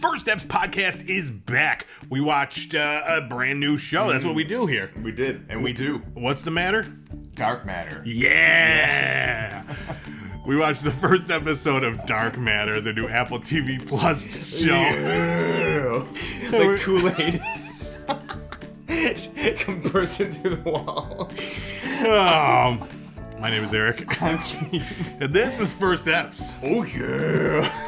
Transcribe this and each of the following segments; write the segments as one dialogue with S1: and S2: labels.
S1: First Eps Podcast is back. We watched a brand new show. That's what we do here.
S2: We did, and we do.
S1: What's the matter?
S2: Dark Matter.
S1: Yeah! We watched the first episode of Dark Matter, the new Apple TV Plus show.
S2: Yeah. Like Kool-Aid. Come bursting through the wall.
S1: My name is Eric.
S2: I'm Keith.
S1: And this is First Eps.
S2: Oh, yeah.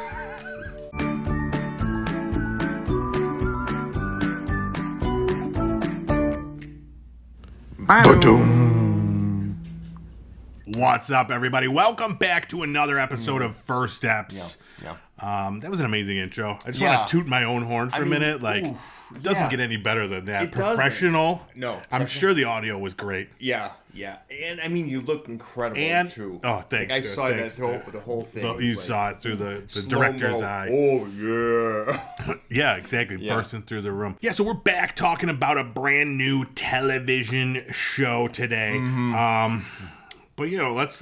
S1: What's up, everybody? Welcome back to another episode of First Eps.
S2: Yeah.
S1: That was an amazing intro. I just want to toot my own horn for a minute. Like, it doesn't get any better than that.
S2: It doesn't.
S1: Professional.
S2: No.
S1: I'm sure the audio was great.
S2: Yeah. And I mean, you look incredible,
S1: And
S2: too.
S1: oh, thanks.
S2: Like, I saw
S1: thanks,
S2: the whole thing.
S1: You saw it through the director's eye.
S2: Oh, yeah.
S1: Yeah, exactly.
S2: Yeah.
S1: Bursting through the room. Yeah, so we're back talking about a brand new television show today. But let's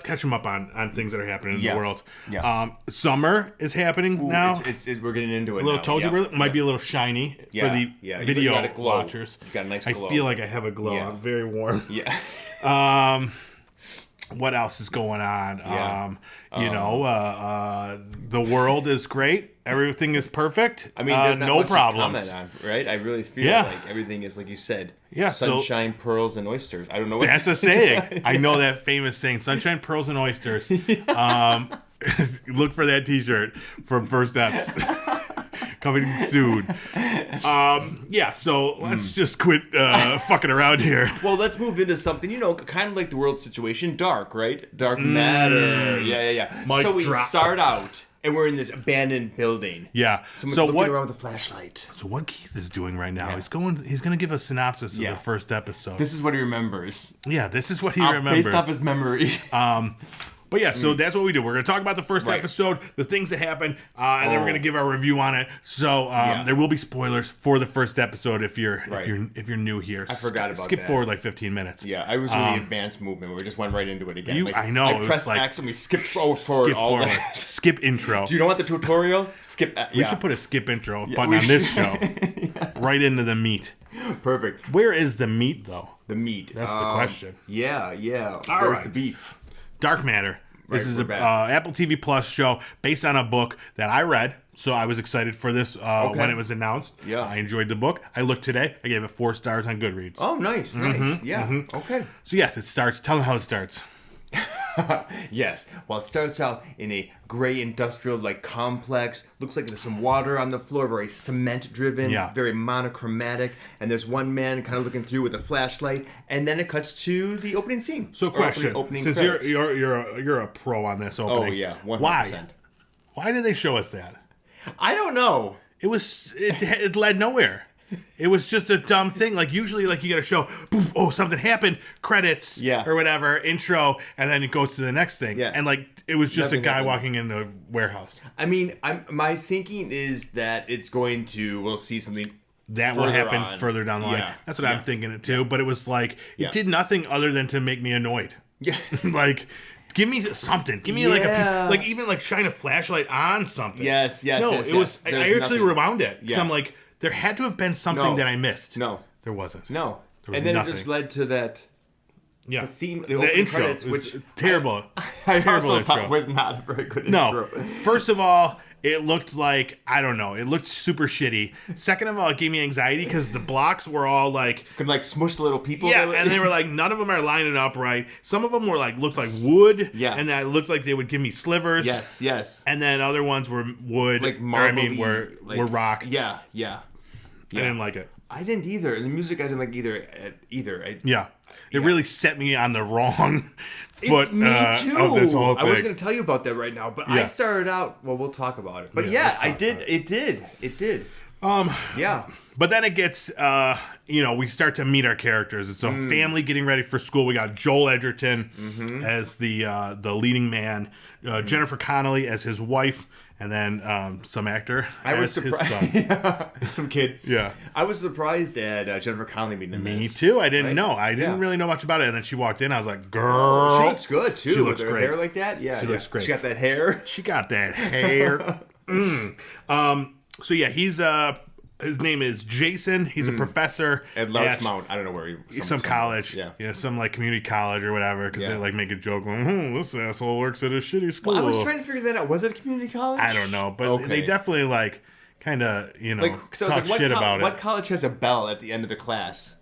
S1: catch them up on things that are happening in the world.
S2: Yeah.
S1: Summer is happening now.
S2: We're getting into it.
S1: A little
S2: now.
S1: toasty, might be a little shiny for the video
S2: you got a glow.
S1: watchers.
S2: You got a nice glow.
S1: I feel like I have a glow.
S2: Yeah.
S1: I'm very warm.
S2: Yeah.
S1: What else is going on?
S2: Yeah.
S1: The world is great. Everything is perfect.
S2: I mean, there's not
S1: no
S2: much
S1: problems.
S2: to comment on, right? I really feel like everything is like you said.
S1: Yeah,
S2: sunshine, pearls, and oysters. I don't know what
S1: That's a saying. I know that famous saying: "Sunshine, pearls, and oysters." Look for that T-shirt from First Eps. Coming soon. So let's just quit fucking around here.
S2: Well, let's move into something, kind of like the world situation. Dark, right? Dark matter. Yeah.
S1: Mic
S2: we
S1: drop.
S2: start out, and we're in this abandoned building.
S1: Yeah.
S2: Someone's looking around with a flashlight.
S1: So what Keith is doing right now? He's going to give a synopsis of the first episode.
S2: This is what he remembers.
S1: Yeah, this is what he remembers.
S2: Based off his memory.
S1: But yeah, so that's what we do. We're going to talk about the first episode, the things that happened, and then we're going to give our review on it. So there will be spoilers for the first episode if you're new here.
S2: I forgot about
S1: skip
S2: that.
S1: forward like 15 minutes.
S2: Yeah, I was doing the advanced movement. We just went right into it again.
S1: I know.
S2: I pressed X and we skipped forward all that.
S1: Skip intro.
S2: Do you know what the tutorial? Skip.
S1: We should put a skip intro button on this show. Right into the meat.
S2: Perfect.
S1: Where is the meat, though?
S2: The meat.
S1: That's the question.
S2: Yeah.
S1: All
S2: Where's
S1: right.
S2: the beef?
S1: Dark Matter. This is an Apple TV Plus show based on a book that I read, so I was excited for this when it was announced.
S2: Yeah.
S1: I enjoyed the book. I looked today. I gave it 4 stars on Goodreads.
S2: Oh, nice. Yeah. Okay.
S1: So yes, it starts. Tell them how it starts.
S2: Yes. Well, it starts out in a gray industrial complex. Looks like there's some water on the floor, very cement driven, very monochromatic, and there's one man kind of looking through with a flashlight, and then it cuts to the opening scene.
S1: So question,
S2: opening
S1: since
S2: credits.
S1: you're a pro on this opening.
S2: Oh yeah, 100%.
S1: Why did they show us that?
S2: I don't know.
S1: It led nowhere. It was just a dumb thing. Like usually, you get a show, poof, oh, something happened, credits, or whatever, intro, and then it goes to the next thing.
S2: Yeah.
S1: And it was just
S2: Nothing
S1: a guy
S2: happened.
S1: walking in the warehouse.
S2: I mean, my thinking is that it's going to. We'll see something
S1: that will happen further down the line.
S2: Yeah.
S1: That's what I'm thinking it too. But it was it did nothing other than to make me annoyed.
S2: Yeah.
S1: Give me something. Give me even shine a flashlight on something.
S2: Yes.
S1: No,
S2: it
S1: was. I actually
S2: nothing.
S1: rewound it.
S2: Yeah.
S1: So I'm like, there had to have been something that I missed.
S2: No.
S1: There wasn't.
S2: No.
S1: There was
S2: and then
S1: nothing.
S2: It just led to that.
S1: Yeah.
S2: The theme,
S1: the intro,
S2: credits,
S1: was
S2: which
S1: terrible.
S2: I
S1: terrible
S2: also
S1: intro.
S2: thought was not a very good
S1: No.
S2: intro.
S1: First of all, it looked like, I don't know, it looked super shitty. Second of all, it gave me anxiety because the blocks were all
S2: Could smush little people.
S1: Yeah, and they were none of them are lining up right. Some of them were looked like wood.
S2: Yeah.
S1: And that looked like they would give me slivers.
S2: Yes.
S1: And then other ones were wood. Were rock.
S2: Yeah.
S1: I didn't like it.
S2: I didn't either. And the music I didn't like either.
S1: It really set me on the wrong foot
S2: me too.
S1: of this whole thing.
S2: I was going to tell you about that right now, but I started out. Well, we'll talk about it. But I did. It did. Yeah.
S1: But then it gets, we start to meet our characters. It's a family getting ready for school. We got Joel Edgerton as the leading man, Jennifer Connelly as his wife, and then some actor as his son.
S2: Some kid.
S1: Yeah.
S2: I was surprised at Jennifer Connelly being in this.
S1: Me too. I didn't know. I didn't really know much about it. And then she walked in. I was like, girl.
S2: She looks good, too.
S1: She looks
S2: with her
S1: great.
S2: hair like that. Yeah.
S1: She looks great.
S2: She got that hair.
S1: She got that hair. So yeah, he's his name is Jason. He's a professor
S2: at Larchmont. I don't know where
S1: some college. Yeah, some like community college or whatever. Because they like make a joke, this asshole works at a shitty school.
S2: Well, I was trying to figure that out. Was it a community college?
S1: I don't know, but they definitely like kind of talk shit about it.
S2: What college has a bell at the end of the class?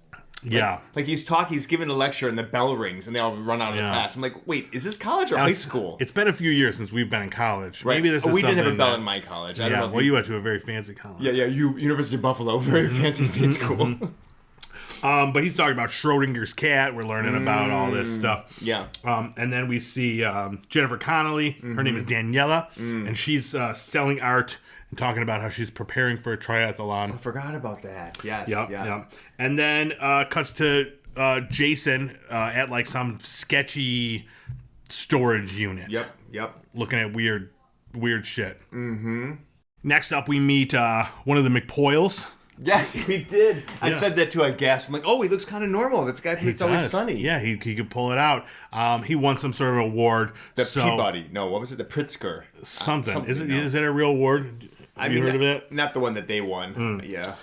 S1: Yeah.
S2: Like he's giving a lecture and the bell rings and they all run out of the class. I'm like, wait, is this college or high school?
S1: It's been a few years since we've been in college.
S2: Right.
S1: Maybe this is
S2: we
S1: something
S2: didn't have a bell in my college. I don't know.
S1: Well, you went to a very fancy college.
S2: Yeah, University of Buffalo, very fancy state school.
S1: But he's talking about Schrodinger's cat. We're learning about all this stuff.
S2: Yeah.
S1: And then we see Jennifer Connelly. Her name is Daniela. And she's selling art and talking about how she's preparing for a triathlon.
S2: I forgot about that. Yes.
S1: Yep. And then cuts to Jason at like some sketchy storage unit.
S2: Yep.
S1: Looking at weird shit. Next up, we meet one of the McPoyles.
S2: Yes, we did. I said that too. I gasped. I'm like, oh, he looks kind of normal. This guy thinks always sunny.
S1: Yeah, he could pull it out. He won some sort of award.
S2: The Peabody. No, what was it? The Pritzker.
S1: Something. Is it a real award? Have you heard of it?
S2: Not the one that they won. Yeah.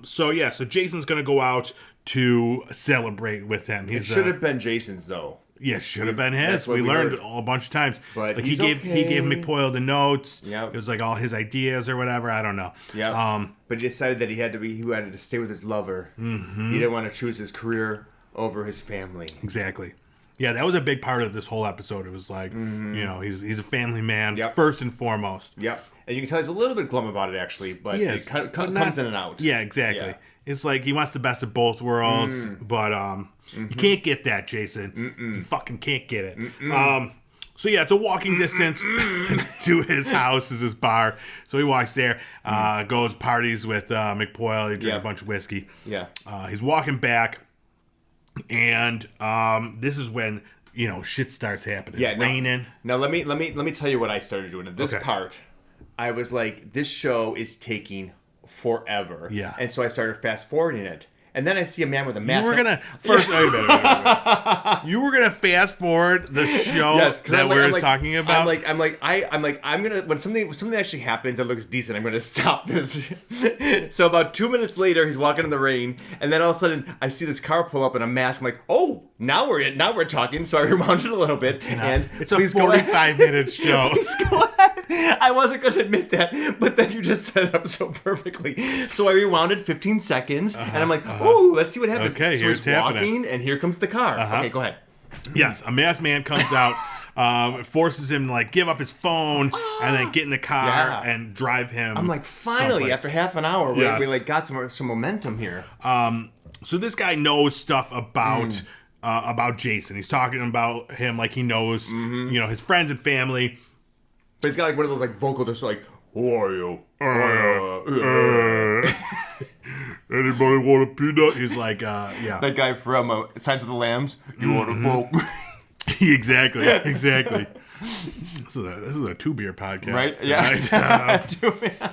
S1: So Jason's going to go out to celebrate with him.
S2: It should have been Jason's, though.
S1: Yeah, should have been his. We learned a bunch of times.
S2: But
S1: like he gave McPoyle the notes.
S2: Yeah.
S1: It was like all his ideas or whatever. I don't know.
S2: Yeah. But he decided that he wanted to stay with his lover. He didn't want to choose his career over his family.
S1: Exactly. Yeah, that was a big part of this whole episode. It was like, he's a family man first and foremost.
S2: Yep. And you can tell he's a little bit glum about it, actually, but it comes in and out.
S1: Yeah, exactly. Yeah. It's like he wants the best of both worlds, but you can't get that, Jason. You fucking can't get it. So it's a walking distance to his house, is his bar. So he walks there, goes parties with McPoyle. He drinks a bunch of whiskey.
S2: Yeah.
S1: He's walking back, and this is when shit starts happening.
S2: Yeah,
S1: it's raining.
S2: Now let me tell you what I started doing at this part. I was like, this show is taking forever.
S1: Yeah.
S2: And so I started fast forwarding it. And then I see a man with a mask.
S1: You were gonna You were gonna fast forward the show that we're talking about.
S2: I'm gonna when something actually happens that looks decent, I'm gonna stop this. So about 2 minutes later, he's walking in the rain, and then all of a sudden I see this car pull up in a mask. I'm like, oh, now we're talking. So I rewound it a little bit, and
S1: it's a 45-minute show.
S2: Please go ahead. I wasn't gonna admit that, but then you just set it up so perfectly. So I rewound it 15 seconds, and I'm like, oh, let's see what happens.
S1: Okay,
S2: so
S1: here's
S2: walking, and here comes the car. Okay, go ahead.
S1: Yes, a masked man comes out, forces him to like give up his phone, and then get in the car and drive him.
S2: I'm like, finally,
S1: someplace.
S2: After half an hour, we like got some momentum here.
S1: So this guy knows stuff about Jason. He's talking about him like he knows, his friends and family.
S2: But he's got like one of those like vocal just like, who are you?
S1: Anybody want a peanut? He's like,
S2: That guy from Signs of the Lambs. You want a Coke?
S1: Exactly. This is a 2-beer podcast.
S2: Right? Yeah.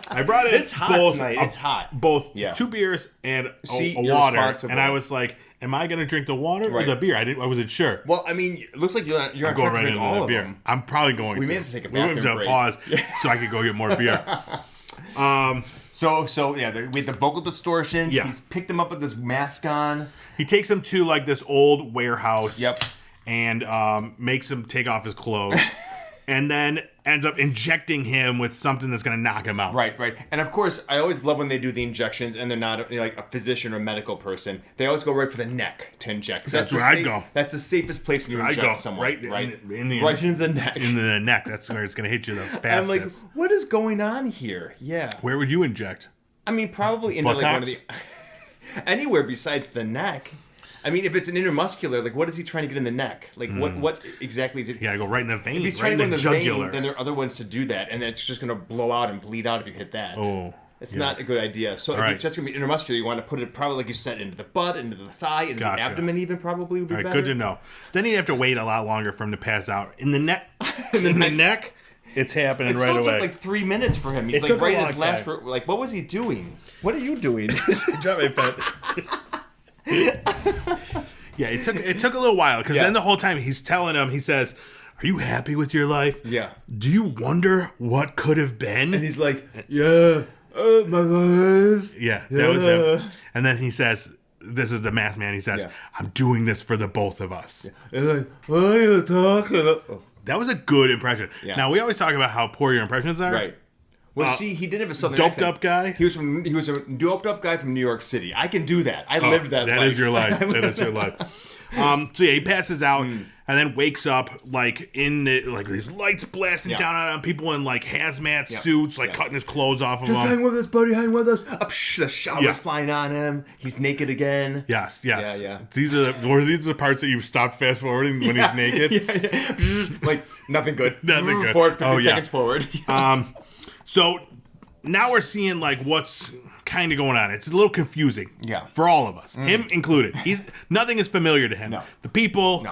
S1: I brought in
S2: It's hot tonight. It's hot.
S1: Both 2 beers and a water. And I was like, am I going to drink the water or the beer? I wasn't sure.
S2: Well, I mean, it looks like you're on track to drink all of them.
S1: I'm probably going to.
S2: We may have to take a bathroom break.
S1: Pause so I could go get more beer.
S2: So we had the vocal distortions.
S1: Yeah.
S2: He's picked him up with this mask on.
S1: He takes him to like this old warehouse.
S2: Yep.
S1: And makes him take off his clothes. And then ends up injecting him with something that's going to knock him out.
S2: Right. And of course, I always love when they do the injections and they're not like a physician or medical person. They always go right for the neck to inject.
S1: That's where I go.
S2: That's the safest place when you inject someone. Right into the neck.
S1: Into the neck. That's where it's going to hit you the fastest.
S2: I'm like, what is going on here? Yeah.
S1: Where would you inject?
S2: I mean, probably into like one of the... anywhere besides the neck. I mean, if it's an intramuscular, like, what is he trying to get in the neck? Like, what exactly is it?
S1: You gotta go right in the vein.
S2: If he's trying to go in the jugular, then there are other ones to do that, and then it's just going to blow out and bleed out if you hit that.
S1: Oh.
S2: It's not a good idea. So if it's just going to be intramuscular, you want to put it probably, like you said, into the butt, into the thigh, into the abdomen even probably would be better.
S1: Good to know. Then you'd have to wait a lot longer for him to pass out. In the neck, the neck, it's happening right away. It still
S2: took like 3 minutes for him. He's like right in his last... Like, what was he doing? What are you doing?
S1: Drop my pen. Yeah, it took a little while because then the whole time he's telling him, he says, "Are you happy with your life?
S2: Yeah.
S1: Do you wonder what could have been?"
S2: And he's like, "Yeah, My wife.
S1: Yeah, that was him. And then he says, this is the masked man. He says, I'm doing this for the both of us.
S2: Yeah. Like, what are you talking about? Oh.
S1: That was a good impression. Yeah. Now, we always talk about how poor your impressions are.
S2: Right. Well, see, he did have a southern
S1: doped
S2: accent.
S1: Up guy?
S2: He was a doped up guy from New York City. I can do that. I lived that life.
S1: That is your life. That is your life. So yeah, he passes out and then wakes up like in like these lights blasting down on people in like hazmat suits, like cutting his clothes off of him.
S2: Just hang with us, buddy. Hang with us. The shower's flying on him. He's naked again.
S1: Yes.
S2: Yeah.
S1: These are the parts that you stopped fast forwarding when he's naked.
S2: Like nothing good.
S1: Nothing good.
S2: Forward, 15 seconds forward.
S1: So now we're seeing like what's kind of going on. It's a little confusing for all of us, him included. Nothing is familiar to him.
S2: No.
S1: The people,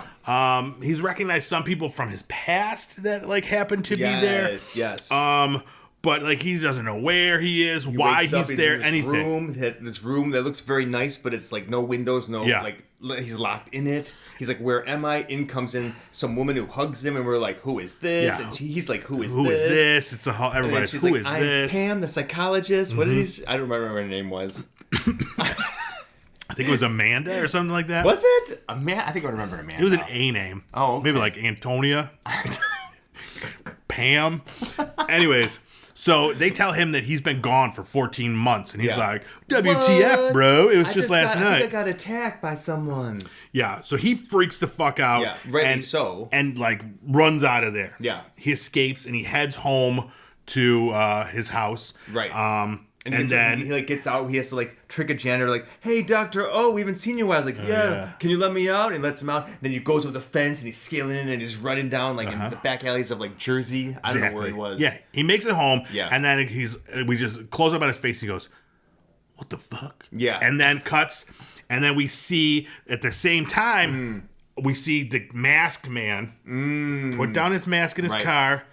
S1: he's recognized some people from his past that like happened to be there.
S2: Yes.
S1: But like he doesn't know where he is, why he's there, anything.
S2: This room that looks very nice, but it's like no windows, like he's locked in it. He's like, where am I? In comes in some woman who hugs him, and we're like, who is this? Yeah. And he's like, who is this?
S1: It's everybody's who like, is this?
S2: Pam, the psychologist. What did he? I don't remember what her name was.
S1: I think it was Amanda or something like that.
S2: Was it? I think I remember Amanda.
S1: It was an A name.
S2: Oh, okay.
S1: Maybe like Antonia. Pam. Anyways. So they tell him that he's been gone for 14 months, and he's like, WTF,
S2: what?
S1: bro? It was just last night.
S2: I think I got attacked by someone.
S1: Yeah, so he freaks the fuck out.
S2: Yeah, rightly so.
S1: And like runs out of there.
S2: Yeah.
S1: He escapes and he heads home to his house.
S2: Right. And then he like gets out. He has to like trick a janitor, like, "Hey, doctor, we haven't seen you in a while." I was like, "Yeah, can you let me out?" And he lets him out. And then he goes over the fence and he's scaling in and he's running down like in the back alleys of like Jersey. I don't know where he was.
S1: Yeah, he makes it home.
S2: Yeah,
S1: and then we just close up on his face. And he goes, "What the fuck?"
S2: Yeah,
S1: and then cuts, and then we see at the same time we see the masked man put down his mask in his car.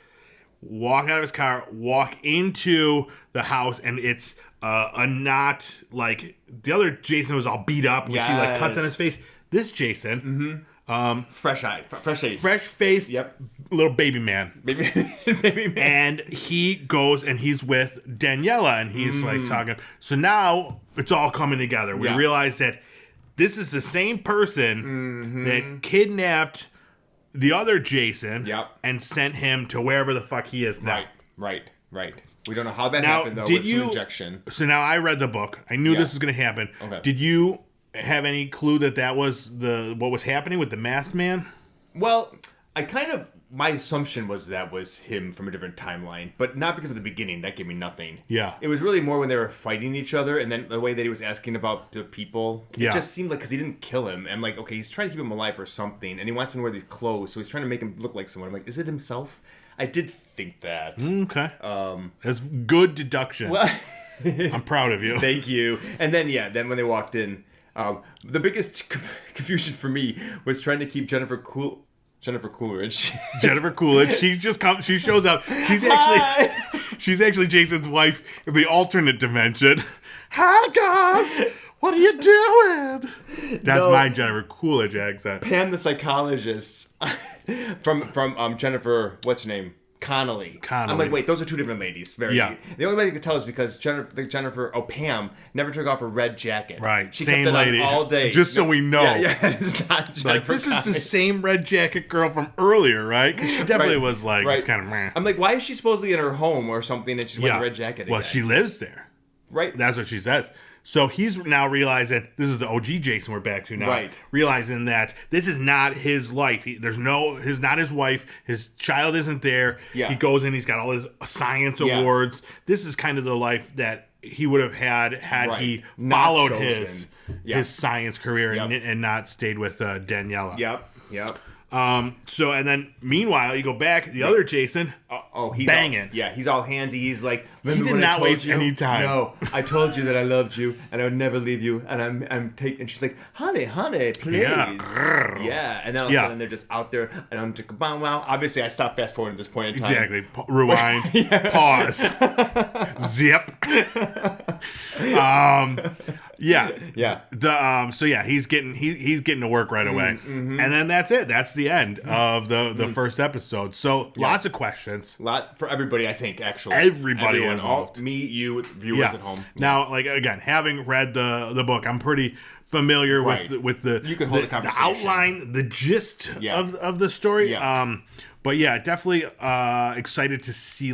S1: Walk out of his car, walk into the house, and it's not like the other Jason was all beat up. We see like cuts on his face. This Jason,
S2: fresh
S1: faced,
S2: yep,
S1: little baby man,
S2: baby man,
S1: and he goes and he's with Daniela, and he's like talking. So now it's all coming together. We realize that this is the same person that kidnapped the other Jason and sent him to wherever the fuck he is now.
S2: Right. We don't know how that happened, though, with the injection.
S1: So now I read the book. I knew this was going to happen.
S2: Okay.
S1: Did you have any clue that was what was happening with the masked man?
S2: Well, my assumption was that was him from a different timeline, but not because of the beginning. That gave me nothing.
S1: Yeah.
S2: It was really more when they were fighting each other, and then the way that he was asking about the people. It just seemed like, because he didn't kill him. I'm like, okay, he's trying to keep him alive or something, and he wants him to wear these clothes, so he's trying to make him look like someone. I'm like, is it himself? I did think that.
S1: Okay. That's good deduction. Well, I'm proud of you.
S2: Thank you. And then, when they walked in, the biggest confusion for me was trying to keep Jennifer Coolidge. Jennifer Coolidge. She shows up. She's actually Jason's wife in the alternate dimension. Hi guys, what are you doing? That's my Jennifer Coolidge accent. Pam the psychologist from Jennifer, what's her name? Connolly. I'm like, wait, those are two different ladies. The only way you could tell is because Pam never took off her red jacket.
S1: Right,
S2: she
S1: same
S2: kept it
S1: lady.
S2: On all day.
S1: Just so we know.
S2: Yeah, it's not Jennifer.
S1: Like, this is the same red jacket girl from earlier, right? Because she definitely was like, it's kind of meh.
S2: I'm like, why is she supposedly in her home or something and she's wearing a red jacket again?
S1: Well, she lives there.
S2: Right.
S1: That's what she says. So he's now realizing, this is the OG Jason we're back to now.
S2: Right.
S1: Realizing that this is not his life. Not his wife. His child isn't there.
S2: Yeah.
S1: He goes in, he's got all his science awards. This is kind of the life that he would have had he followed his science career and not stayed with Daniela.
S2: Yep.
S1: So, and then meanwhile, you go back, the other Jason,
S2: he's
S1: banging.
S2: He's all handsy. He's like,
S1: he did not waste any time.
S2: No, I told you that I loved you and I would never leave you. And I'm taking, and she's like, honey, please. Yeah. And then all of a sudden they're just out there and I'm just, wow. Obviously, I stopped fast forward at this point in time.
S1: Exactly. Rewind. Pause. Zip. So yeah, he's getting to work right away, and then that's it. That's the end of the first episode. So lots of questions.
S2: Lot for everybody, I think. Actually,
S1: everybody involved.
S2: Me, you, viewers at home.
S1: Now, like again, having read the book, I'm pretty familiar with the
S2: you can hold
S1: the outline, the gist of the story.
S2: Yeah.
S1: But yeah, definitely excited to see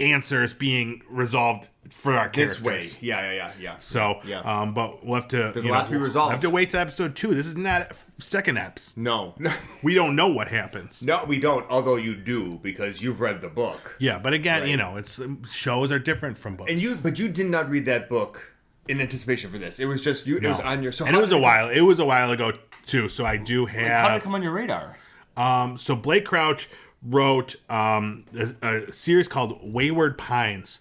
S1: answers being resolved for our characters.
S2: This way. Yeah.
S1: So, but we'll have to...
S2: There's a lot to be resolved.
S1: We'll have to wait to episode 2. This is not second eps.
S2: No.
S1: We don't know what happens.
S2: No, we don't, although you do, because you've read the book.
S1: Yeah, but again, it's shows are different from books.
S2: But you did not read that book in anticipation for this. It was just you. No. It was on your... So
S1: and it was a while. It was a while ago, too, so I do have...
S2: How did it come on your radar?
S1: So Blake Crouch wrote a series called Wayward Pines,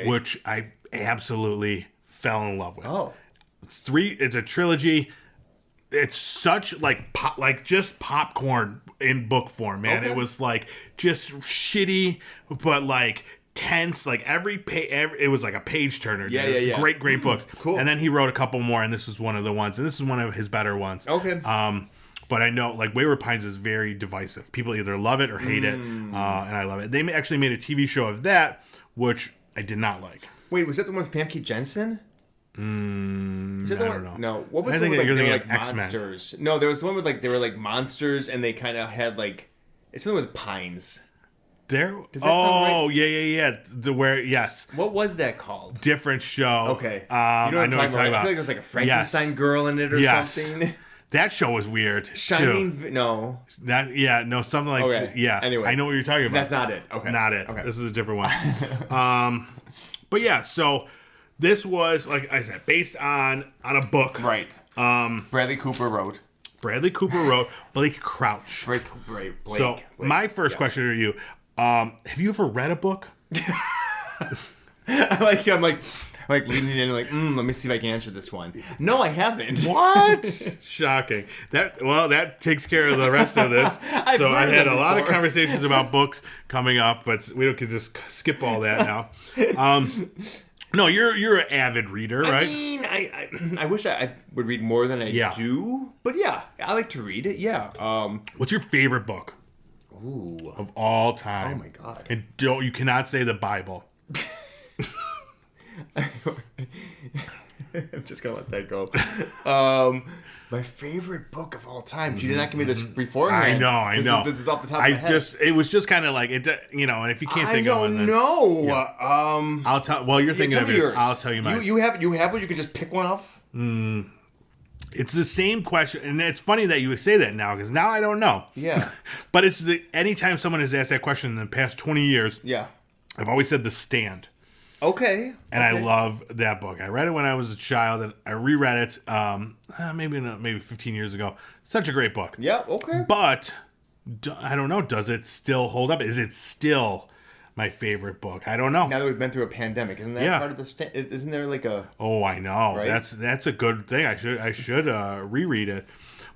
S1: which I absolutely fell in love with. It's a trilogy. It's such just popcorn in book form, man. It was just shitty, but tense. Every page, it was like a page turner.
S2: Yeah.
S1: Great books.
S2: Cool.
S1: And then he wrote a couple more, and this was one of the ones, and this is one of his better ones. But I know, Wayward Pines is very divisive. People either love it or hate it, and I love it. They actually made a TV show of that, which I did not like.
S2: Wait, was that the one with Famke Jensen?
S1: I don't know.
S2: No, what was
S1: I
S2: the
S1: think
S2: one
S1: you're thinking
S2: with
S1: of X-Men.
S2: monsters? No, there was one with they were monsters, and they kind of had it's something with pines.
S1: Does that
S2: sound right?
S1: Yeah. Yes.
S2: What was that called?
S1: Different show.
S2: Okay.
S1: I know what you're talking about.
S2: I feel like there was a Frankenstein girl in it or something.
S1: That show was weird.
S2: No.
S1: Something like
S2: Anyway,
S1: I know what you're talking about.
S2: That's not it. Okay.
S1: Not it.
S2: Okay.
S1: This is a different one. But yeah, so this was, like I said, based on a book.
S2: Right. Bradley Cooper wrote.
S1: Blake Crouch.
S2: Blake.
S1: So my first question to you, have you ever read a book?
S2: I'm leaning in let me see if I can answer this one. No, I haven't.
S1: What? Shocking. That takes care of the rest of this. So I had a lot of conversations about books coming up, but we can just skip all that now. No, you're an avid reader, right?
S2: I mean, I wish I would read more than I do, but I like to read it. Yeah.
S1: What's your favorite book?
S2: Ooh.
S1: Of all time?
S2: Oh my God.
S1: And you cannot say the Bible.
S2: I'm just gonna let that go. My favorite book of all time. You did not give me this beforehand.
S1: I know.
S2: This is off the top of my head.
S1: It was just kind of and if you can't think of one,
S2: I don't know.
S1: I'll tell. Well, you're thinking of yours. I'll tell you mine.
S2: You have one. You can just pick one off.
S1: It's the same question, and it's funny that you say that now because now I don't know.
S2: Yeah.
S1: But it's anytime someone has asked that question in the past 20 years.
S2: Yeah.
S1: I've always said The Stand.
S2: Okay.
S1: And I love that book. I read it when I was a child, and I reread it maybe 15 years ago. Such a great book.
S2: Yeah, okay.
S1: But I don't know. Does it still hold up? Is it still my favorite book? I don't know.
S2: Now that we've been through a pandemic, isn't that part of the stand? Isn't there a...
S1: Oh, I know.
S2: Right?
S1: That's a good thing. I should reread it.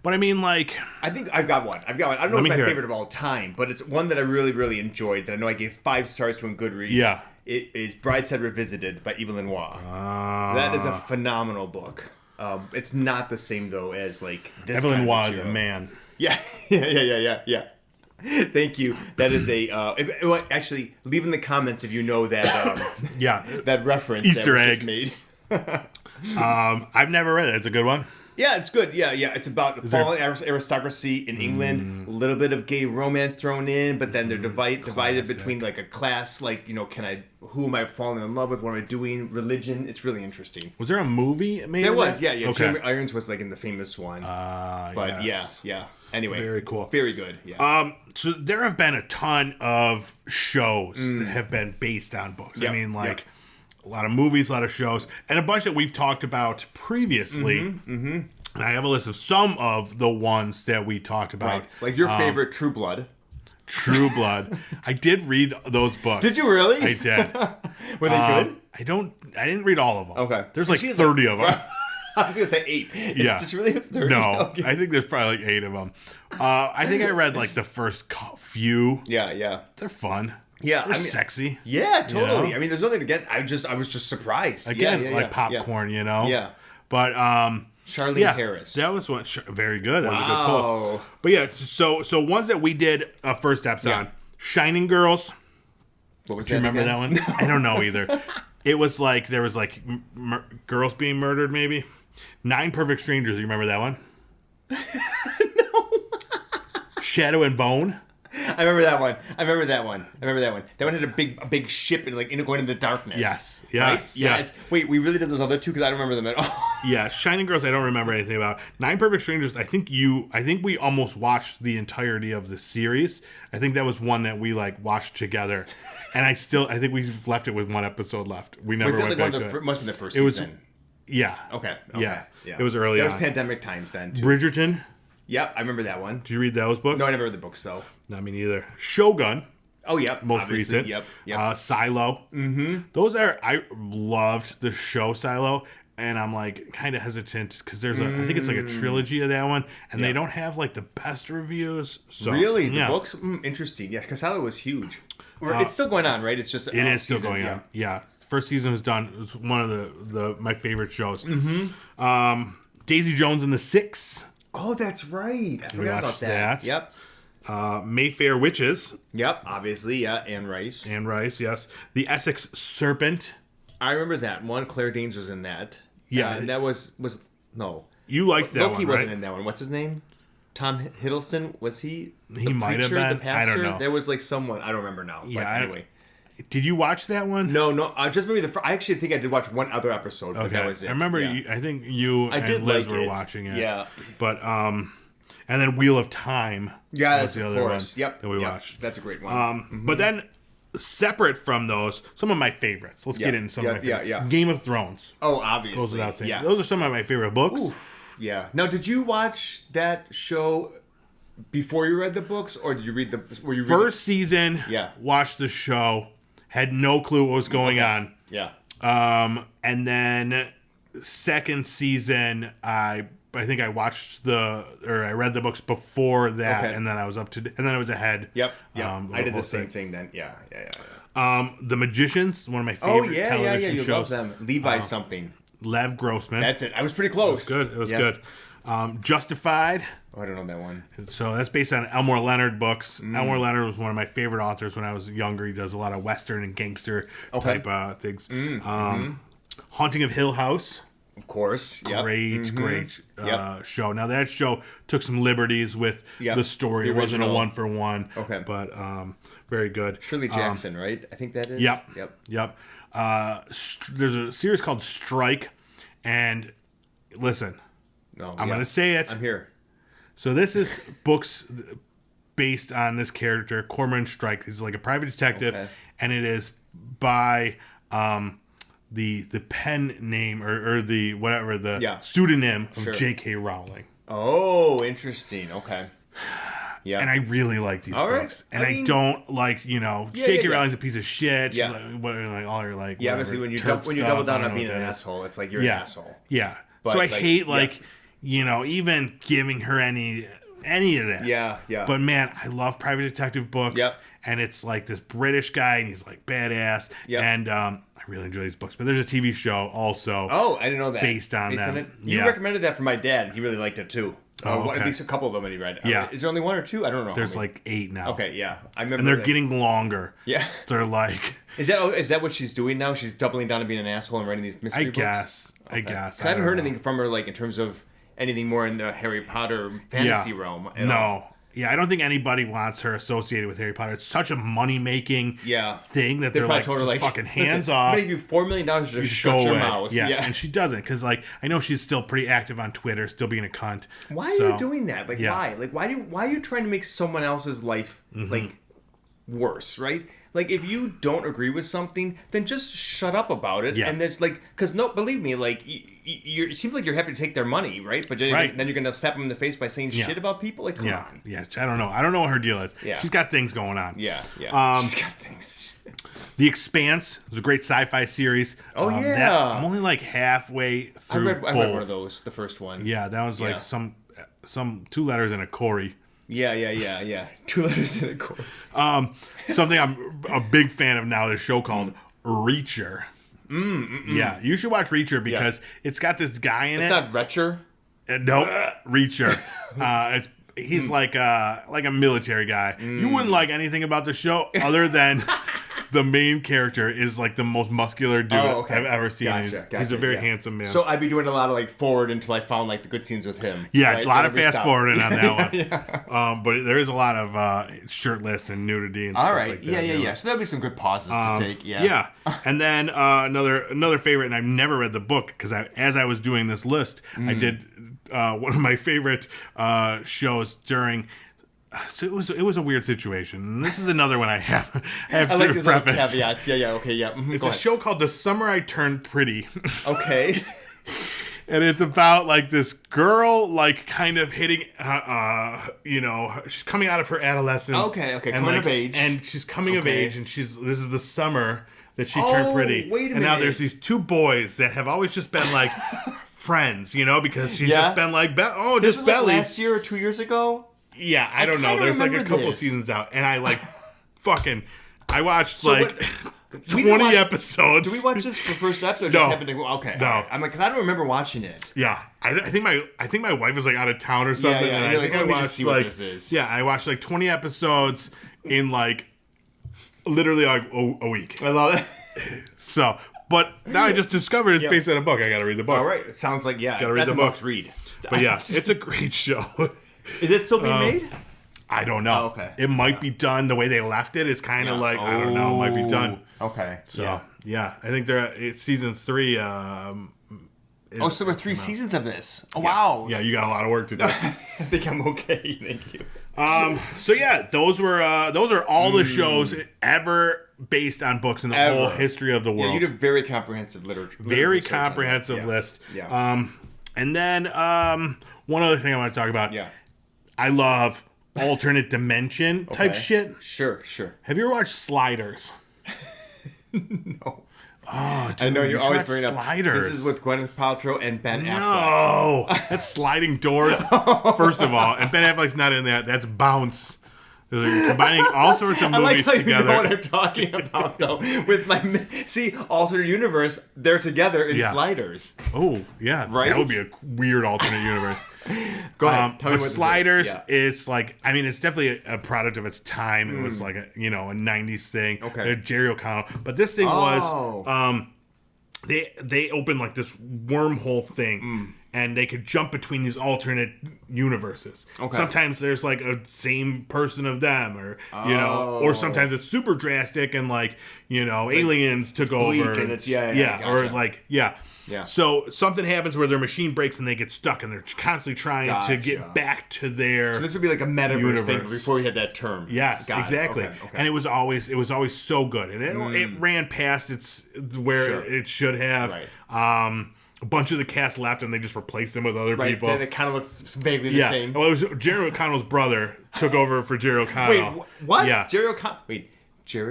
S1: But I mean, I
S2: think I've got one. I don't know if it's my favorite of all time, but it's one that I really, really enjoyed that I know I gave 5 stars to on Goodreads.
S1: Yeah.
S2: It is Brideshead Revisited by Eva Lenoir. That is a phenomenal book. It's not the same, though, as, this
S1: Eva Lenoir is a man.
S2: Yeah. Thank you. That is actually, leave in the comments if you know that that reference.
S1: Easter egg.
S2: Just made.
S1: I've never read it. It's a good one.
S2: Yeah, it's good. Yeah. It's about fallen aristocracy in England. A little bit of gay romance thrown in, but then they're divided between a class. Who am I falling in love with? What am I doing? Religion. It's really interesting.
S1: Was there a movie made?
S2: There was. Yeah.
S1: Okay.
S2: Jeremy Irons was in the famous one. But
S1: yes.
S2: yeah. Anyway,
S1: very cool.
S2: Very good. Yeah.
S1: So there have been a ton of shows that have been based on books.
S2: Yep.
S1: I mean, a lot of movies, a lot of shows, and a bunch that we've talked about previously. And I have a list of some of the ones that we talked about.
S2: Right. Like your favorite, True Blood.
S1: True Blood. I did read those books.
S2: Did you really?
S1: I did.
S2: Were they good?
S1: I didn't read all of them.
S2: Okay.
S1: There's 30 of them.
S2: I was going to say 8.
S1: Yeah.
S2: Just really 30?
S1: No.
S2: Okay.
S1: I think there's probably 8 of them. I think I read the first few.
S2: Yeah.
S1: They're fun.
S2: Yeah,
S1: They're sexy.
S2: Yeah, totally.
S1: You know?
S2: I mean, there's nothing against. I was just surprised.
S1: Again, like popcorn, you know.
S2: Yeah.
S1: But
S2: Charlene Harris.
S1: That was one. Very good. That was a good
S2: Wow.
S1: pull. But yeah, so ones that we did first eps on, Shining Girls.
S2: What was
S1: Do you remember that one? I don't know either. It was like there was like girls being murdered, maybe. 9 Perfect Strangers. You remember that one?
S2: No.
S1: Shadow and Bone.
S2: I remember that one. That one had a big ship and like going into the darkness.
S1: Yes.
S2: Right? Yes. Wait, we really did those other two because I don't remember them at all.
S1: Yeah, Shining Girls. I don't remember anything about. 9 Perfect Strangers. I think we almost watched the entirety of the series. I think that was one that we like watched together, and I think we left it with one episode left. We never went back to it.
S2: Must have been the first season.
S1: Yeah.
S2: Okay.
S1: Yeah. It was early on.
S2: That was pandemic times then, too.
S1: Bridgerton.
S2: Yep, I remember that one.
S1: Did you read those books?
S2: No, I never read the books, though.
S1: Not me neither. Shogun.
S2: Oh, yep.
S1: Most recent.
S2: Yep.
S1: Silo. Mm-hmm. I loved the show Silo, and I'm like kind of hesitant because I think it's like a trilogy of that one, and they don't have like the best reviews. So,
S2: really? The books? Interesting. Yes, because Silo was huge. It's still going on, right? It's just
S1: it is still going on. Yeah. First season was done. It was one of my favorite shows. Mm-hmm. Daisy Jones and the Six.
S2: Oh, that's right. I forgot about that. Yep.
S1: Mayfair Witches.
S2: Yep, obviously, yeah. Anne Rice,
S1: yes. The Essex Serpent.
S2: I remember that one. Claire Danes was in that.
S1: Yeah.
S2: And that was no.
S1: You liked that
S2: Loki
S1: one, right?
S2: wasn't in that one. What's his name? Tom Hiddleston? Was he
S1: He might have been.
S2: The pastor?
S1: I don't know.
S2: There was like someone. I don't remember now.
S1: Yeah,
S2: but anyway.
S1: Did you watch that one?
S2: No. Just maybe I actually think I did watch one other episode, but that was it.
S1: I remember I think you and Liz were watching it.
S2: Yeah.
S1: But and then Wheel of Time.
S2: Yeah,
S1: was the other one that we watched.
S2: That's a great one.
S1: But then separate from those, some of my favorites. Let's get into some of my favorites. Game of Thrones.
S2: Oh, obviously.
S1: Goes without saying. Those are some of my favorite books.
S2: Oof. Yeah. Now, did you watch that show before you read the books, or did you read the
S1: first season? Yeah. Watched the show. Had no clue what was going on.
S2: Yeah.
S1: And then second season, I think I I read the books before that, and then I was and then I was ahead.
S2: Yep. I did the same thing then. Yeah.
S1: The Magicians, one of my favorite television
S2: you
S1: shows.
S2: Love them. Levi something.
S1: Lev Grossman.
S2: That's it. I was pretty close.
S1: It was good. Justified.
S2: Oh, I don't know that one.
S1: So that's based on Elmore Leonard books. Elmore Leonard was one of my favorite authors when I was younger. He does a lot of Western and gangster type things. Haunting of Hill House.
S2: Of course. Yep.
S1: Great show. Now, that show took some liberties with the story. It wasn't a one-for-one.
S2: Okay.
S1: But very good.
S2: Shirley Jackson, right? I think that is.
S1: Yep. There's a series called Strike. And listen, I'm going to say it.
S2: I'm here.
S1: So this is books based on this character, Cormoran Strike. He's like a private detective, and it is by the pen name or the whatever the pseudonym of J.K. Rowling.
S2: Oh, interesting. Okay. Yeah.
S1: And I really like these books, and I don't like J.K. Rowling's a piece of shit.
S2: Yeah.
S1: All your like.
S2: Yeah, obviously when you double down on being an asshole, it's like you're an asshole.
S1: Yeah. But so I hate even giving her any of this.
S2: Yeah.
S1: But man, I love private detective books. Yep. And it's like this British guy, and he's like badass. Yep. And I really enjoy these books. But there's a TV show also.
S2: Oh, I didn't know that.
S1: Based on them.
S2: You recommended that for my dad. He really liked it too. At least a couple of them that he read.
S1: Yeah.
S2: Is there only one or two? I don't know.
S1: There's like 8 now.
S2: Okay, yeah. I remember.
S1: And they're getting longer.
S2: Yeah.
S1: They're like.
S2: Is that what she's doing now? She's doubling down on being an asshole and writing these mystery books?
S1: I guess.
S2: I haven't heard anything from her like in terms of anything more in the Harry Potter fantasy realm. No.
S1: Yeah, I don't think anybody wants her associated with Harry Potter. It's such a money-making thing that they're like, just fucking hands off.
S2: I'm going to give you $4 million to just shut your mouth.
S1: Yeah, and she doesn't, because like I know she's still pretty active on Twitter, still being a cunt.
S2: Why are you doing that? Like, why? Like, why are you trying to make someone else's life like worse, right? Like, if you don't agree with something, then just shut up about it. Yeah. And there's like, because believe me, like, it seems like you're happy to take their money, right? But then you're going to slap them in the face by saying shit about people? Like, come on.
S1: Yeah, I don't know. I don't know what her deal is. Yeah. She's got things going on.
S2: Yeah. She's got things.
S1: The Expanse is a great sci-fi series.
S2: Oh, yeah.
S1: I'm only like halfway through
S2: I read one of those, the first one.
S1: Yeah, that was like some 2 letters and a Corey.
S2: Yeah. 2 letters in a chord.
S1: Something I'm a big fan of now, this show called Reacher. Yeah, you should watch Reacher because it's got this guy in it.
S2: It's not Retcher?
S1: Nope, Reacher. He's like a military guy. You wouldn't like anything about the show other than the main character is like the most muscular dude I've ever seen.
S2: Gotcha,
S1: he's a very handsome man.
S2: So I'd be doing a lot of like forward until I found like the good scenes with him.
S1: Yeah,
S2: right?
S1: a lot of fast forwarding on that one. But there is a lot of shirtless and nudity and stuff like that.
S2: Yeah. So there'll be some good pauses to take.
S1: Yeah. And then another favorite, and I've never read the book because as I was doing this list, I did one of my favorite shows during. So it was a weird situation. And this is another one I have
S2: I like
S1: to
S2: these
S1: preface.
S2: caveats. Yeah. Okay. Yeah.
S1: It's a show called The Summer I Turned Pretty.
S2: Okay.
S1: And it's about like this girl like kind of hitting she's coming out of her adolescence.
S2: Okay.
S1: And
S2: Coming of age.
S1: And she's coming of age, and this is the summer that she turned pretty.
S2: Wait a minute.
S1: And now there's these 2 boys that have always just been like friends, because she's just been like
S2: this
S1: just
S2: was
S1: belly.
S2: like last year or 2 years ago?
S1: Yeah, I don't know. There's like a couple seasons out, and I like I watched 20 episodes.
S2: Do we watch this for first episode?
S1: No.
S2: Just happened to go, okay.
S1: No.
S2: Right. I'm like, because I don't remember watching it.
S1: Yeah, I think my wife was like out of town or something,
S2: Yeah,
S1: and I think I watched
S2: see what this is.
S1: Yeah, I watched like 20 episodes in like literally like a week.
S2: I love it.
S1: So, but now I just discovered it's based on a book. I got to read the book.
S2: All right, it sounds like
S1: Gotta read
S2: that's
S1: the
S2: a
S1: book.
S2: must read.
S1: But yeah, it's a great show.
S2: Is it still being made?
S1: I don't know.
S2: Oh, okay.
S1: It might be done the way they left it. It's kind of like I don't know. It might be done.
S2: Okay.
S1: So yeah, I think it's season 3.
S2: So there were 3 seasons of this. Oh, wow.
S1: Yeah, you got a lot of work to do.
S2: I think I'm okay. Thank you.
S1: So yeah, those are all the shows ever based on books in the whole history of the world.
S2: Yeah, you did a very comprehensive literature.
S1: Very comprehensive list.
S2: Yeah.
S1: And then one other thing I want to talk about.
S2: Yeah.
S1: I love alternate dimension type shit.
S2: Sure.
S1: Have you ever watched Sliders?
S2: No.
S1: Oh, dude,
S2: I know you're always bringing up
S1: Sliders.
S2: This is with Gwyneth Paltrow and Ben Affleck.
S1: No, that's Sliding Doors. First of all, and Ben Affleck's not in that. That's Bounce. They're combining all sorts of movies
S2: I like how
S1: together.
S2: You know what I'm talking about, though. With alternate universe, they're together in Sliders.
S1: Oh yeah,
S2: right.
S1: That would be a weird alternate universe.
S2: Go ahead. Tell me what
S1: Sliders,
S2: this is.
S1: it's like, I mean, it's definitely a product of its time. It was like a 90s thing.
S2: Okay.
S1: Jerry O'Connell, but this thing was they opened like this wormhole thing. And they could jump between these alternate universes. Okay. Sometimes there's like a same person of them, or or sometimes it's super drastic and like aliens took over.
S2: And it's
S1: Yeah. So something happens where their machine breaks and they get stuck, and they're constantly trying to get back to their.
S2: So this would be like a metaverse thing before we had that term.
S1: Yes, exactly. Okay. And it was always so good, and it ran past it should have.
S2: Right.
S1: A bunch of the cast left, and they just replaced them with other people.
S2: Right, it kind of looks vaguely the same.
S1: Well, it was Jerry O'Connell's brother took over for Jerry O'Connell.
S2: Wait, what?
S1: Yeah.
S2: Jerry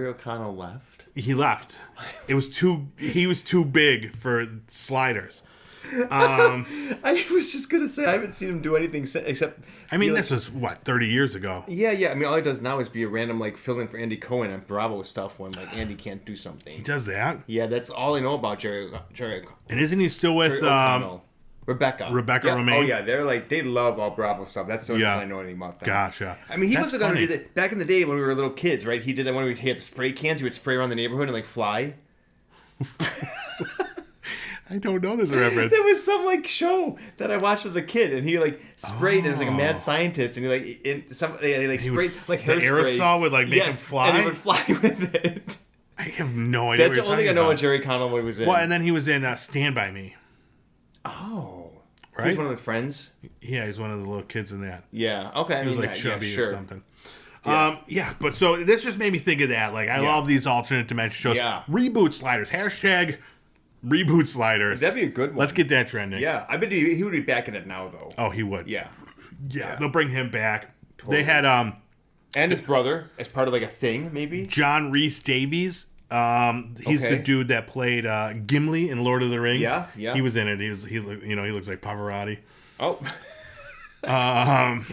S2: O'Connell left?
S1: He left. He was too big for Sliders.
S2: I was just gonna say I haven't seen him do anything except.
S1: I mean, this was 30 years ago.
S2: Yeah. I mean, all he does now is be a random fill-in for Andy Cohen on Bravo stuff when Andy can't do something.
S1: He does that.
S2: Yeah, that's all I know about Jerry.
S1: And isn't he still with
S2: Rebecca
S1: Romaine?
S2: Oh yeah, they love all Bravo stuff. That's the only reason I know anything about that.
S1: Gotcha.
S2: I mean, he was going to do that back in the day when we were little kids, right? He did that when he had the spray cans. He would spray around the neighborhood and fly.
S1: I don't know this reference.
S2: There was some show that I watched as a kid, and he sprayed. And it was a mad scientist, and he sprayed
S1: the aerosol would make him fly,
S2: and he would fly with it.
S1: I have no idea.
S2: That's the only thing I know what Jerry Connolly was in.
S1: Well, and then he was in Stand By Me.
S2: Oh,
S1: right.
S2: He's one of the friends.
S1: Yeah, he's one of the little kids in that.
S2: Yeah. Okay.
S1: He was chubby or something.
S2: Yeah.
S1: But so this just made me think of that. I love these alternate dimension shows.
S2: Yeah.
S1: Reboot Sliders. #. Reboot Sliders.
S2: That'd be a good one.
S1: Let's get that trending.
S2: Yeah, I bet he would be back in it now, though.
S1: Oh, he would.
S2: Yeah.
S1: They'll bring him back.
S2: Totally.
S1: They had
S2: and his brother as part of a thing, maybe.
S1: John Rhys Davies. He's the dude that played Gimli in Lord of the Rings.
S2: Yeah.
S1: He was in it. He looks like Pavarotti.
S2: Oh.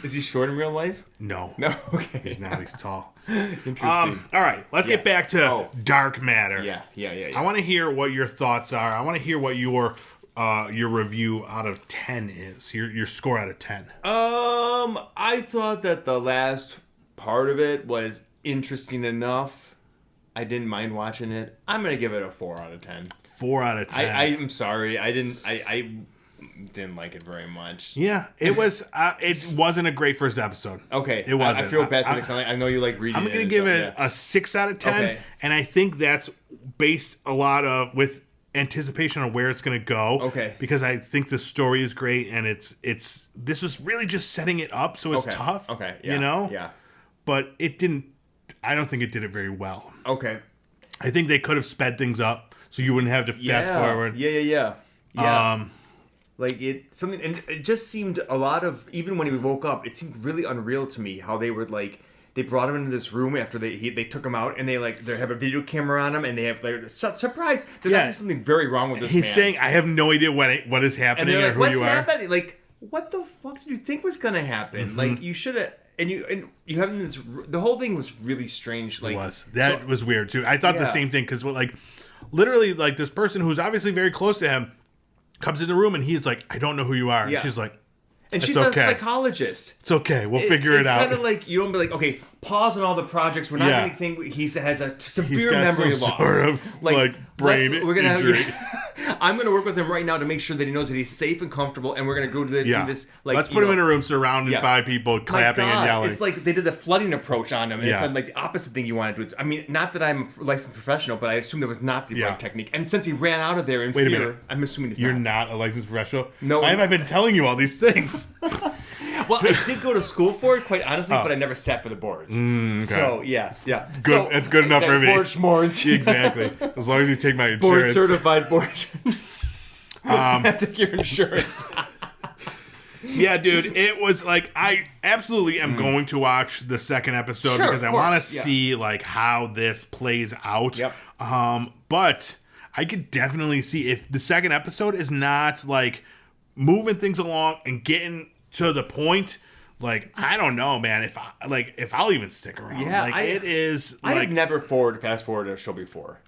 S2: Is he short in real life?
S1: No.
S2: No? Okay.
S1: He's not. He's tall.
S2: Interesting.
S1: All right. Let's get back to Dark Matter.
S2: Yeah.
S1: I want to hear what your thoughts are. I want to hear what your review out of 10 is. Your score out of 10.
S2: I thought that the last part of it was interesting enough. I didn't mind watching it. I'm gonna give it a 4 out of 10.
S1: 4 out of 10.
S2: I'm sorry. I didn't like it very much.
S1: Yeah, it was. It wasn't a great first episode.
S2: Okay,
S1: it wasn't.
S2: I feel bad because I know you like reading.
S1: I'm gonna give it a 6 out of 10,
S2: okay.
S1: And I think that's based a lot of with anticipation on where it's gonna go.
S2: Okay,
S1: because I think the story is great, and it's this was really just setting it up, so it's tough.
S2: Okay,
S1: yeah, but it didn't. I don't think it did it very well.
S2: Okay,
S1: I think they could have sped things up so you wouldn't have to fast forward.
S2: Yeah. Like and it just seemed a lot of, even when he woke up, it seemed really unreal to me how they were like, they brought him into this room after they took him out, and they have a video camera on him, and they have like surprise. There's actually something very wrong with this.
S1: He's
S2: man.
S1: saying, I have no idea what is happening or
S2: like,
S1: who
S2: what's
S1: you
S2: happening?
S1: are.
S2: Like, what the fuck did you think was gonna happen? Mm-hmm. Like, you should have. And you having this, the whole thing was really strange. Like,
S1: that was weird too. I thought the same thing because like, literally, like this person who's obviously very close to him comes in the room and he's like, I don't know who you are. And she's like,
S2: and she's a psychologist.
S1: It's okay. We'll figure it out.
S2: It's kind of like, you don't be like, okay, pause on all the projects. We're not anything. He has a severe memory loss.
S1: Sort of like brain injury.
S2: I'm going to work with him right now to make sure that he knows that he's safe and comfortable, and we're going to go to do this. Like,
S1: let's put him in a room surrounded by people clapping and yelling.
S2: It's like they did the flooding approach on him, and it's like the opposite thing you want to do. I mean, not that I'm a licensed professional, but I assume that was not the right technique. And since he ran out of there in fear,
S1: a minute.
S2: I'm assuming he's
S1: You're not a licensed professional?
S2: No.
S1: Why have I been telling you all these things?
S2: Well, I did go to school for it, quite honestly, but I never sat for the boards.
S1: Okay.
S2: So, yeah.
S1: Good. So, that's good enough for me.
S2: Board s'mores.
S1: Exactly. As long as you take my insurance.
S2: Board certified board. Take your insurance.
S1: Yeah, dude, it was like, I absolutely am going to watch the second episode because I want to see like how this plays out.
S2: Yep.
S1: But I could definitely see if the second episode is not like moving things along and getting to the point. Like, I don't know, man. If I'll even stick around.
S2: Yeah,
S1: like, it is.
S2: I
S1: like,
S2: have never fast forwarded a show before.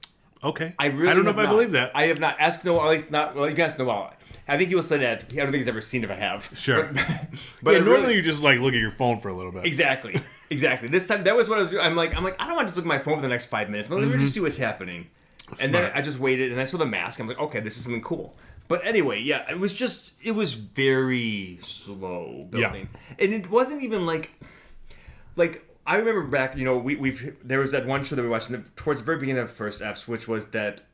S1: Okay.
S2: I
S1: don't know if I believe that.
S2: I have not asked Noel. At least not. Well, you can ask Noel. I think he will say that. I don't think he's ever seen if I have.
S1: Sure.
S2: But
S1: normally you just like look at your phone for a little bit.
S2: Exactly. This time that was what I was doing. I'm like, I don't want to just look at my phone for the next 5 minutes. But let me just see what's happening. Smart. And then I just waited, and I saw the mask. I'm like, okay, this is something cool. But anyway, it was very slow building, and it wasn't even like I remember back, there was that one show that we watched towards the very beginning of first Eps, which was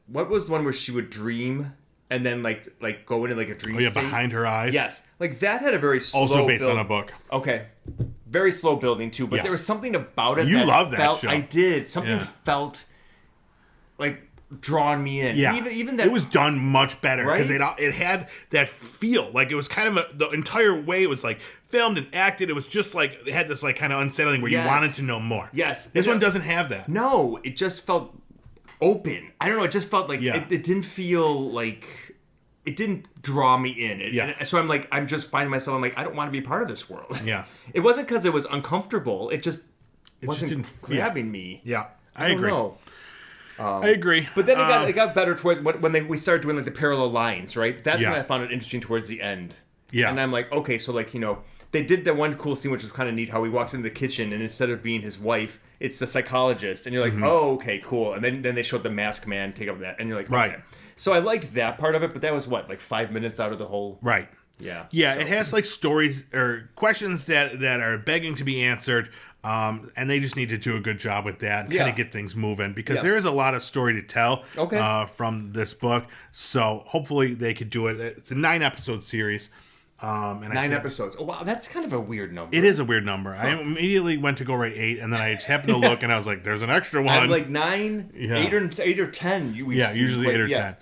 S2: what was the one where she would dream and then like go into like a dream state?
S1: Behind her eyes.
S2: Yes, like that had a very slow
S1: also based
S2: build.
S1: on a book.
S2: Okay, very slow building too, but there was something about it.
S1: You loved that show.
S2: I did. Something felt like drawn me in.
S1: Yeah,
S2: even that
S1: it was done much better because
S2: right?
S1: it had that feel. Like it was kind of the entire way it was like filmed and acted. It was just like it had this like kind of unsettling where you wanted to know more.
S2: Yes,
S1: this one doesn't have that.
S2: No, it just felt open. I don't know. It just felt like it didn't feel like it didn't draw me in. So I'm just finding myself. I'm like, I don't want to be part of this world.
S1: Yeah,
S2: it wasn't because it was uncomfortable. It wasn't grabbing me.
S1: Yeah, I agree.
S2: Know.
S1: I agree.
S2: But then it got better towards when we started doing like the parallel lines, right? That's when I found it interesting towards the end.
S1: Yeah.
S2: And I'm like, okay, so like, they did that one cool scene which was kind of neat, how he walks into the kitchen and instead of being his wife, it's the psychologist. And you're like, oh, okay, cool. And then they showed the mask man take up that. And you're like,
S1: right.
S2: Okay. So I liked that part of it, but that was like 5 minutes out of the whole...
S1: Right.
S2: Yeah.
S1: Yeah, it has like stories or questions that are begging to be answered. And they just need to do a good job with that and kind of get things moving because there is a lot of story to tell from this book. So hopefully they could do it. It's a 9-episode series. And
S2: 9 episodes. Oh, wow. That's kind of a weird number.
S1: It is a weird number. Huh. I immediately went to go write 8 and then I just happened to look and I was like, there's an extra one.
S2: I'm like 9, 8 or 10.
S1: Usually 8 or 10.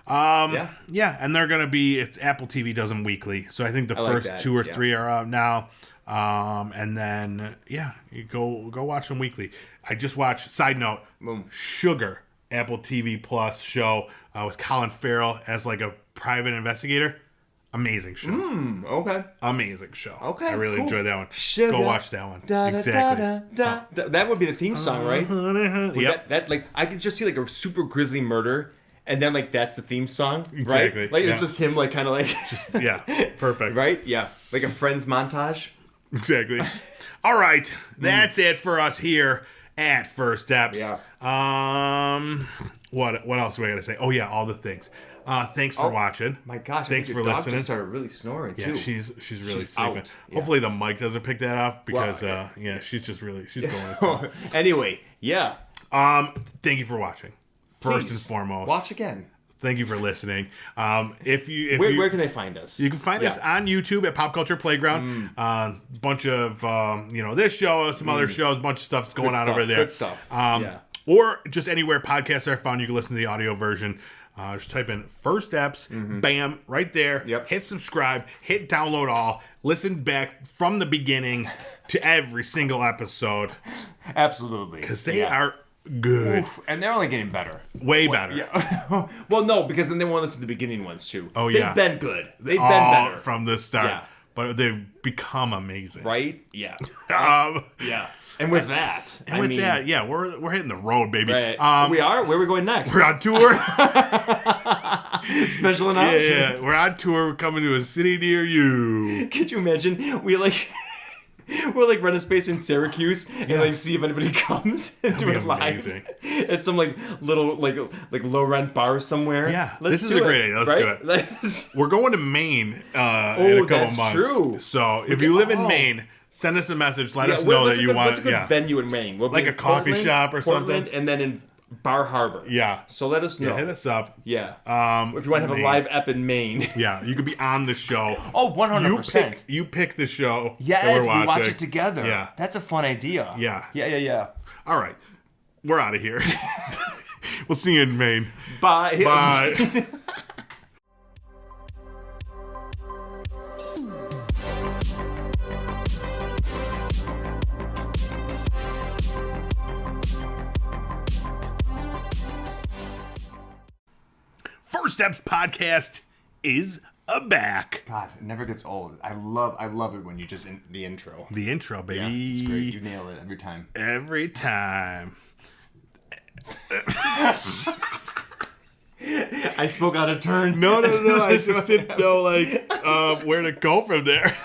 S1: And they're going to be, Apple TV does them weekly. So I think the first 2 or 3 are out now. And then you go watch them weekly. I just watched, side note, Sugar, Apple TV Plus show with Colin Farrell as like a private investigator. Amazing show.
S2: Okay.
S1: Amazing show.
S2: Okay.
S1: I really enjoyed that one.
S2: Sugar,
S1: Go watch that one.
S2: Exactly. That would be the theme song, right?
S1: Yep.
S2: That like I could just see like a super grisly murder, and then like that's the theme song,
S1: Exactly.
S2: right? Like
S1: yeah.
S2: it's just him, like kind of like
S1: Perfect.
S2: right? Yeah, like a Friends montage.
S1: Exactly. All right, that's it for us here at First Eps.
S2: Yeah.
S1: What else do I got to say? Oh yeah, all the things. Thanks for watching.
S2: My gosh,
S1: thanks
S2: I think
S1: for
S2: your dog
S1: listening.
S2: just started really snoring too.
S1: Yeah, she's really
S2: She's
S1: sleeping.
S2: out. Yeah.
S1: Hopefully the mic doesn't pick that up because she's going.
S2: Anyway, yeah.
S1: Thank you for watching. First and foremost,
S2: watch again.
S1: Thank you for listening.
S2: Where can they find us?
S1: You can find us on YouTube at Pop Culture Playground. Bunch of this show, some other shows, bunch of stuff going on over there.
S2: Good stuff.
S1: Or just anywhere podcasts are found, you can listen to the audio version. Just type in First Eps, bam, right there.
S2: Yep.
S1: Hit subscribe, hit download all, listen back from the beginning to every single episode.
S2: Absolutely.
S1: Because they are good.
S2: Oof, and they're only getting better.
S1: Way better.
S2: Yeah. Well, no, because then they won't listen to the beginning ones too.
S1: Oh, yeah.
S2: They've been good. They've been better.
S1: From the start.
S2: Yeah.
S1: But they've become amazing.
S2: Right? Yeah.
S1: Yeah.
S2: And with that,
S1: we're hitting the road, baby.
S2: Right. We are? Where are we going next?
S1: We're on tour.
S2: Special announcement.
S1: Yeah, we're on tour. We're coming to a city near you.
S2: Could you imagine? We'll run a space in Syracuse and see if anybody comes and do it live at some little low rent bar somewhere.
S1: Yeah, this is a great idea. Let's do it. We're going to Maine in a couple months.
S2: True.
S1: So if you live in Maine, send us a message. Let us know that you want.
S2: What's a good venue in Maine? We'll
S1: like a coffee shop or something,
S2: and then in Bar Harbor.
S1: Yeah.
S2: So let us know.
S1: Yeah, hit us up.
S2: Yeah. If you want to have a live ep in Maine.
S1: Yeah, you could be on the show.
S2: Oh, 100%.
S1: You pick the show.
S2: Yes, we watch it together.
S1: Yeah.
S2: That's a fun idea.
S1: Yeah.
S2: Yeah.
S1: All right. We're out of here. We'll see you in Maine.
S2: Bye.
S1: Bye. First Eps Podcast is back.
S2: God, it never gets old. I love it when you just the intro.
S1: The intro, baby.
S2: Yeah, it's great. You nail it every time.
S1: Every time.
S2: I spoke out of turn.
S1: No. I just didn't know where to go from there.